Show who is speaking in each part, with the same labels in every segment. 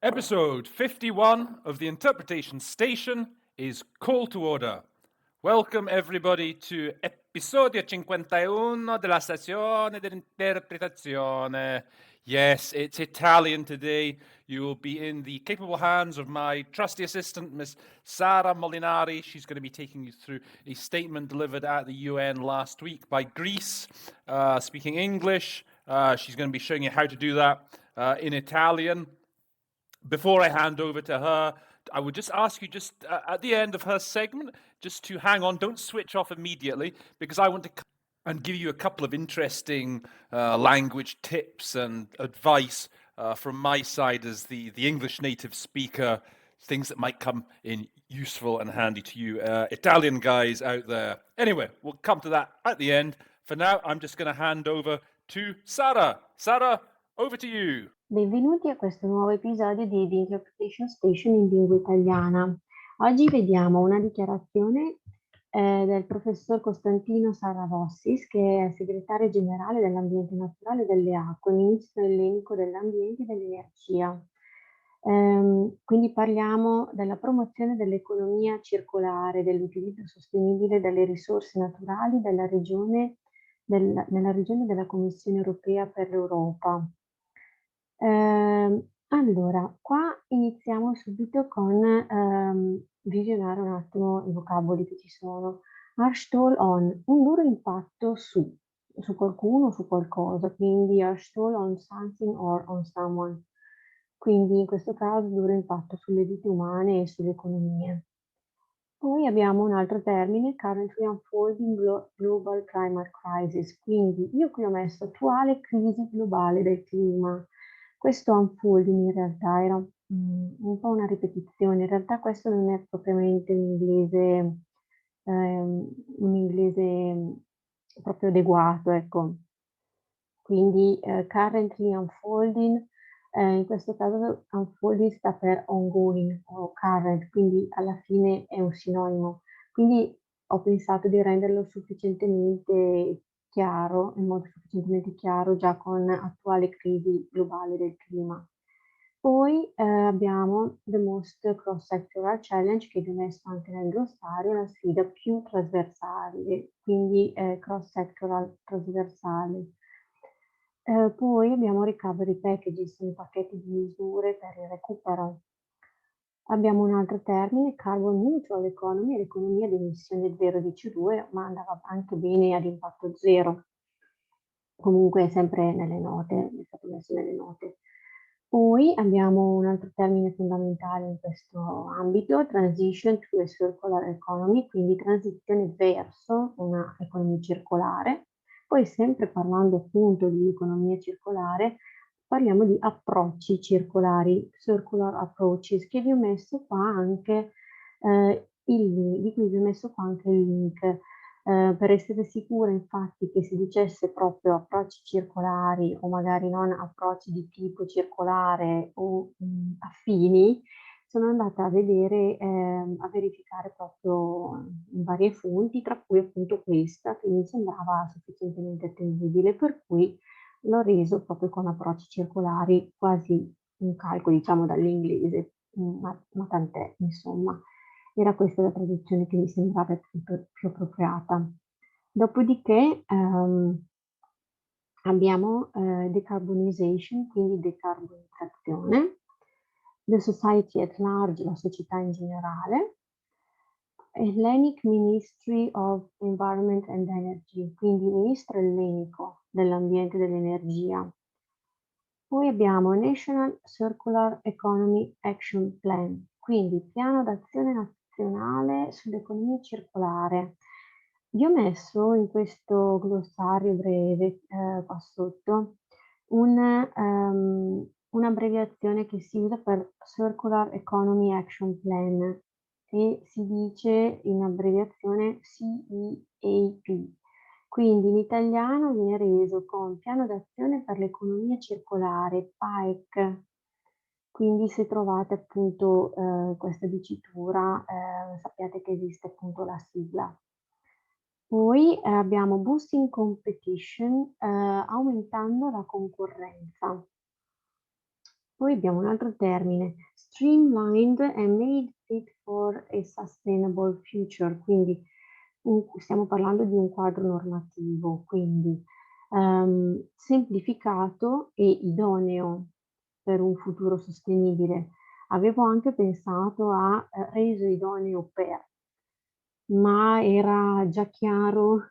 Speaker 1: Episode 51 of the Interpretation Station is Call to Order. Welcome everybody to episodio 51 della stazione dell'interpretazione. Yes, it's Italian today. You will be in the capable hands of my trusty assistant, Miss Sara Molinari. She's going to be taking you through a statement delivered at the UN last week by Greece, speaking English. She's going to be showing you how to do that in Italian. Before I hand over to her, I would just ask you at the end of her segment, just to hang on, don't switch off immediately, because I want to and give you a couple of interesting language tips and advice from my side as the English native speaker, things that might come in useful and handy to you Italian guys out there. Anyway, we'll come to that at the end. For now, I'm just going to hand over to Sara. Sara, over to you.
Speaker 2: Benvenuti a questo nuovo episodio di The Interpretation Station in lingua italiana. Oggi vediamo una dichiarazione del professor Costantino Sarravossis, che è segretario generale dell'ambiente naturale e delle acque, ministro ellenico dell'ambiente e dell'energia. Quindi parliamo della promozione dell'economia circolare, dell'utilizzo sostenibile delle risorse naturali nella regione della Commissione europea per l'Europa. Allora, qua iniziamo subito con visionare un attimo i vocaboli che ci sono. Arstol on, un duro impatto su qualcuno o su qualcosa, quindi Arstol on something or on someone. Quindi in questo caso duro impatto sulle vite umane e sulle economie. Poi abbiamo un altro termine, currently unfolding global climate crisis, quindi io qui ho messo attuale crisi globale del clima. Questo unfolding in realtà era un po' una ripetizione, in realtà questo non è propriamente un inglese proprio adeguato, ecco. Quindi currently unfolding, in questo caso unfolding sta per ongoing o current, quindi alla fine è un sinonimo. Quindi ho pensato di renderlo sufficientemente chiaro, in modo sufficientemente chiaro già con attuale crisi globale del clima. Poi abbiamo The Most Cross-Sectoral Challenge, che viene messo anche nel glossario, la sfida più trasversale, quindi cross-sectoral trasversale. Poi abbiamo recovery packages, sono i pacchetti di misure per il recupero. Abbiamo un altro termine, carbon neutral economy, l'economia di emissione zero di CO2, ma andava anche bene ad impatto zero. Comunque è sempre nelle note, è stato messo nelle note. Poi abbiamo un altro termine fondamentale in questo ambito, transition to a circular economy, quindi transizione verso una economia circolare. Poi sempre parlando appunto di economia circolare, parliamo di approcci circolari, circular approaches, che vi ho messo qua anche di cui vi ho messo qua anche il link. Per essere sicura infatti che si dicesse proprio approcci circolari o magari non approcci di tipo circolare o affini, sono andata a vedere, a verificare proprio in varie fonti, tra cui appunto questa che mi sembrava sufficientemente attendibile, per cui l'ho reso proprio con approcci circolari, quasi un calco diciamo dall'inglese, ma tant'è insomma. Era questa la traduzione che mi sembrava più appropriata. Dopodiché abbiamo decarbonization, quindi decarbonizzazione, the society at large, la società in generale, Hellenic Ministry of Environment and Energy, quindi ministro ellenico dell'ambiente e dell'energia. Poi abbiamo National Circular Economy Action Plan, quindi piano d'azione nazionale sull'economia circolare. Vi ho messo in questo glossario breve qua sotto un'abbreviazione che si usa per Circular Economy Action Plan e si dice in abbreviazione CEAP. Quindi in italiano viene reso con Piano d'azione per l'economia circolare, PAEC. Quindi se trovate appunto questa dicitura, sappiate che esiste appunto la sigla. Poi abbiamo boosting competition, aumentando la concorrenza. Poi abbiamo un altro termine, streamlined and made fit for a sustainable future, quindi stiamo parlando di un quadro normativo, quindi semplificato e idoneo per un futuro sostenibile. Avevo anche pensato a reso idoneo per, ma era già chiaro,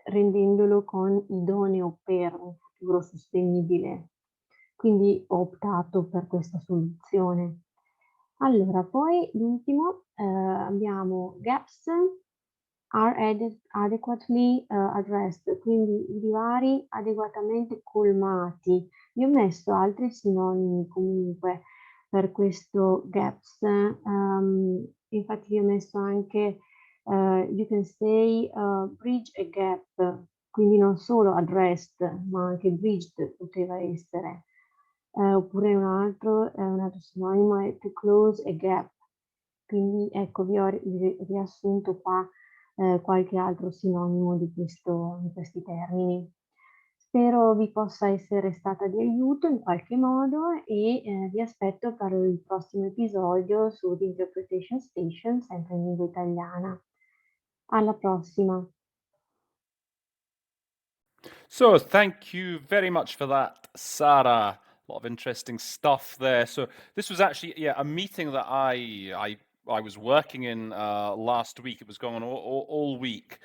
Speaker 2: rendendolo con idoneo per un futuro sostenibile. Quindi ho optato per questa soluzione. Allora, poi l'ultimo, abbiamo gaps are adequately addressed, quindi i divari adeguatamente colmati. Io ho messo altri sinonimi comunque per questo gaps, infatti io ho messo anche you can say bridge a gap, quindi non solo addressed, ma anche bridged poteva essere. Oppure un altro sinonimo è to close a gap. Quindi ecco, vi ho riassunto qua qualche altro sinonimo di questi termini. Spero vi possa essere stata di aiuto in qualche modo e vi aspetto per il prossimo episodio su The Interpretation Station, sempre in lingua italiana. Alla prossima!
Speaker 1: So thank you very much for that, Sarah. A lot of interesting stuff there. So this was actually a meeting that I was working in last week. It was going on all week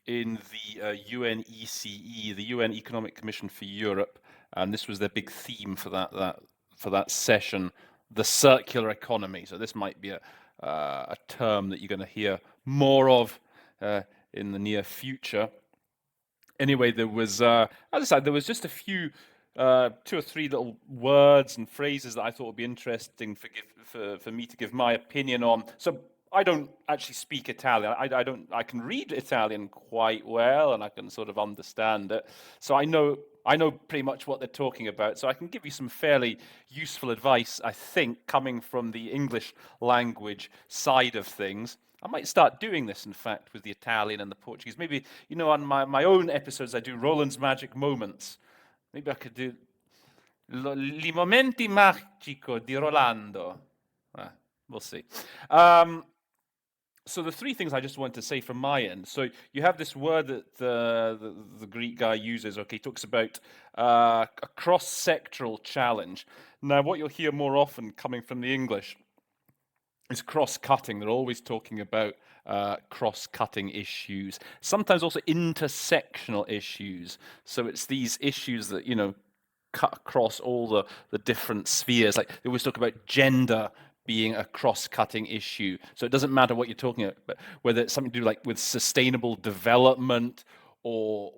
Speaker 1: in the UNECE, the UN Economic Commission for Europe, and this was their big theme for that session, the circular economy. So this might be a term that you're going to hear more of in the near future. Anyway, there was, as I said, there was just a few, 2 or 3 little words and phrases that I thought would be interesting for me to give my opinion on. So I don't actually speak Italian. I can read Italian quite well, and I can sort of understand it. So I know pretty much what they're talking about. So I can give you some fairly useful advice, I think, coming from the English language side of things. I might start doing this, in fact, with the Italian and the Portuguese. Maybe, on my own episodes, I do Roland's Magic Moments. Maybe I could do Li momenti magico di Rolando. We'll see. So the 3 things I just want to say from my end. So you have this word that the Greek guy uses. Okay, he talks about a cross-sectoral challenge. Now, what you'll hear more often coming from the English is cross-cutting. They're always talking about cross-cutting issues, sometimes also intersectional issues. So it's these issues that, cut across all the different spheres. Like they always talk about gender being a cross-cutting issue. So it doesn't matter what you're talking about, but whether it's something to do like with sustainable development or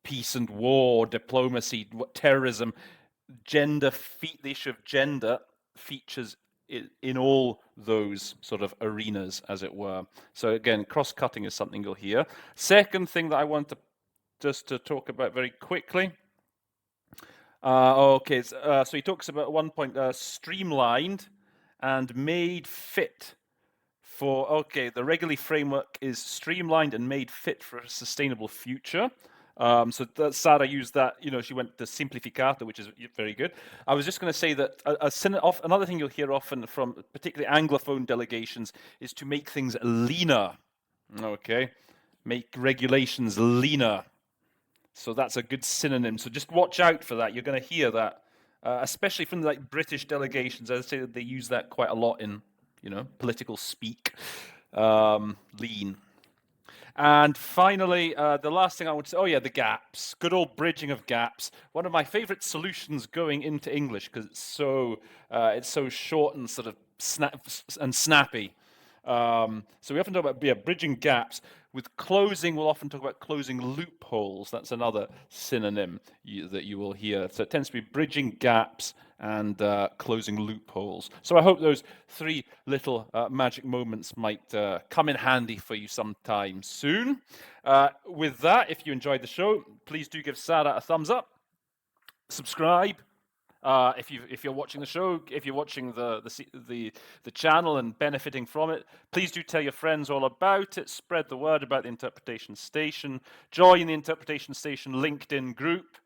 Speaker 1: peace and war, diplomacy, terrorism, the issue of gender features in all those sort of arenas, as it were. So again, cross-cutting is something you'll hear. Second thing that I want to just to talk about very quickly. Okay, so he talks about at one point streamlined and made fit for, okay, the Reguli framework is streamlined and made fit for a sustainable future. So Sarah used that, she went to simplificato, which is very good. I was just going to say that another thing you'll hear often from particularly Anglophone delegations is to make things leaner, okay? Make regulations leaner. So that's a good synonym. So just watch out for that. You're going to hear that, especially from like British delegations. I'd say that they use that quite a lot in, political speak. Lean. And finally, the last thing I want to say, the gaps. Good old bridging of gaps. One of my favorite solutions going into English because it's so short and sort of snappy. So we often talk about bridging gaps. With closing, we'll often talk about closing loopholes. That's another synonym that you will hear. So it tends to be bridging gaps and closing loopholes. So I hope those 3 little magic moments might come in handy for you sometime soon. With that, if you enjoyed the show, please do give Sarah a thumbs up, subscribe. If you're watching the show, if you're watching the channel and benefiting from it, please do tell your friends all about it. Spread the word about the Interpretation Station. Join the Interpretation Station LinkedIn group.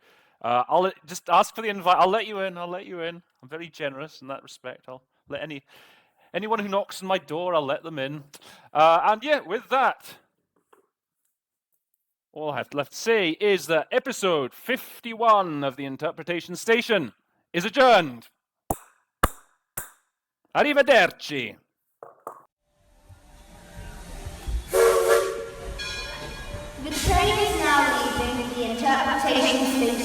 Speaker 1: I'll just ask for the invite. I'll let you in. I'll let you in. I'm very generous in that respect. I'll let anyone who knocks on my door, I'll let them in. And yeah, with that, all I have left to say is that episode 51 of the Interpretation Station is adjourned. Arrivederci.
Speaker 3: The train is now leaving the interpretation station.